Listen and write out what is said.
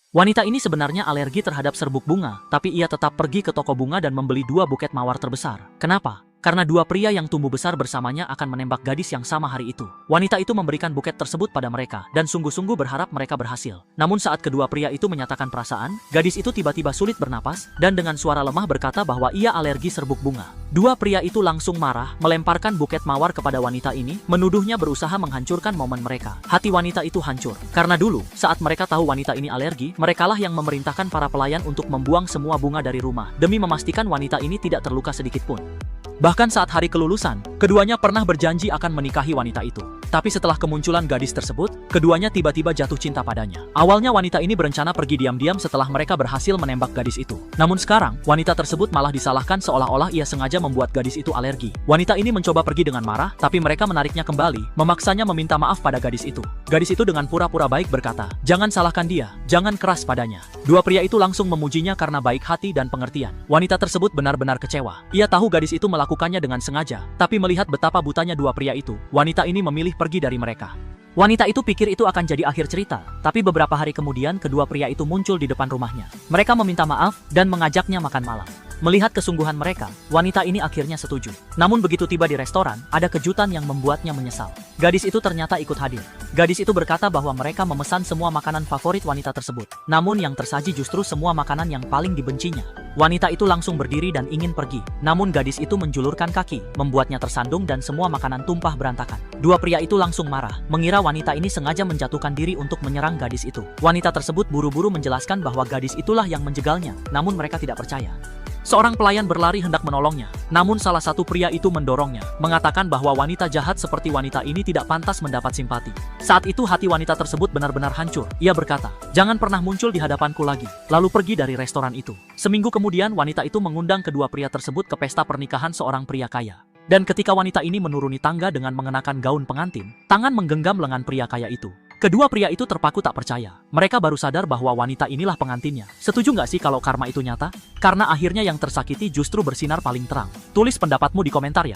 Wanita ini sebenarnya alergi terhadap serbuk bunga, tapi ia tetap pergi ke toko bunga dan membeli 2 buket mawar terbesar. Kenapa? Karena 2 pria yang tumbuh besar bersamanya akan menembak gadis yang sama hari itu. Wanita itu memberikan buket tersebut pada mereka, dan sungguh-sungguh berharap mereka berhasil. Namun saat kedua pria itu menyatakan perasaan, gadis itu tiba-tiba sulit bernapas, dan dengan suara lemah berkata bahwa ia alergi serbuk bunga. 2 pria itu langsung marah, melemparkan buket mawar kepada wanita ini, menuduhnya berusaha menghancurkan momen mereka. Hati wanita itu hancur. Karena dulu, saat mereka tahu wanita ini alergi, merekalah yang memerintahkan para pelayan untuk membuang semua bunga dari rumah, demi memastikan wanita ini tidak terluka sedikitpun. Bahkan saat hari kelulusan, keduanya pernah berjanji akan menikahi wanita itu. Tapi setelah kemunculan gadis tersebut, keduanya tiba-tiba jatuh cinta padanya. Awalnya wanita ini berencana pergi diam-diam setelah mereka berhasil menembak gadis itu. Namun sekarang, wanita tersebut malah disalahkan seolah-olah ia sengaja membuat gadis itu alergi. Wanita ini mencoba pergi dengan marah, tapi mereka menariknya kembali, memaksanya meminta maaf pada gadis itu. Gadis itu dengan pura-pura baik berkata, "Jangan salahkan dia, jangan keras padanya." 2 pria itu langsung memujinya karena baik hati dan pengertian. Wanita tersebut benar-benar kecewa. Ia tahu gadis itu melakukannya dengan sengaja, tapi melihat betapa butanya 2 pria itu, wanita ini memilih pergi dari mereka. Wanita itu pikir itu akan jadi akhir cerita, tapi beberapa hari kemudian kedua pria itu muncul di depan rumahnya. Mereka meminta maaf dan mengajaknya makan malam. Melihat kesungguhan mereka, wanita ini akhirnya setuju. Namun begitu tiba di restoran, ada kejutan yang membuatnya menyesal. Gadis itu ternyata ikut hadir. Gadis itu berkata bahwa mereka memesan semua makanan favorit wanita tersebut. Namun yang tersaji justru semua makanan yang paling dibencinya. Wanita itu langsung berdiri dan ingin pergi. Namun gadis itu menjulurkan kaki, membuatnya tersandung dan semua makanan tumpah berantakan. 2 pria itu langsung marah, mengira wanita ini sengaja menjatuhkan diri untuk menyerang gadis itu. Wanita tersebut buru-buru menjelaskan bahwa gadis itulah yang menjegalnya, namun mereka tidak percaya. Seorang pelayan berlari hendak menolongnya, namun salah satu pria itu mendorongnya, mengatakan bahwa wanita jahat seperti wanita ini tidak pantas mendapat simpati. Saat itu hati wanita tersebut benar-benar hancur. Ia berkata, "Jangan pernah muncul di hadapanku lagi," lalu pergi dari restoran itu. Seminggu kemudian wanita itu mengundang kedua pria tersebut ke pesta pernikahan seorang pria kaya. Dan ketika wanita ini menuruni tangga dengan mengenakan gaun pengantin, tangan menggenggam lengan pria kaya itu. Kedua pria itu terpaku tak percaya. Mereka baru sadar bahwa wanita inilah pengantinnya. Setuju nggak sih kalau karma itu nyata? Karena akhirnya yang tersakiti justru bersinar paling terang. Tulis pendapatmu di komentar ya.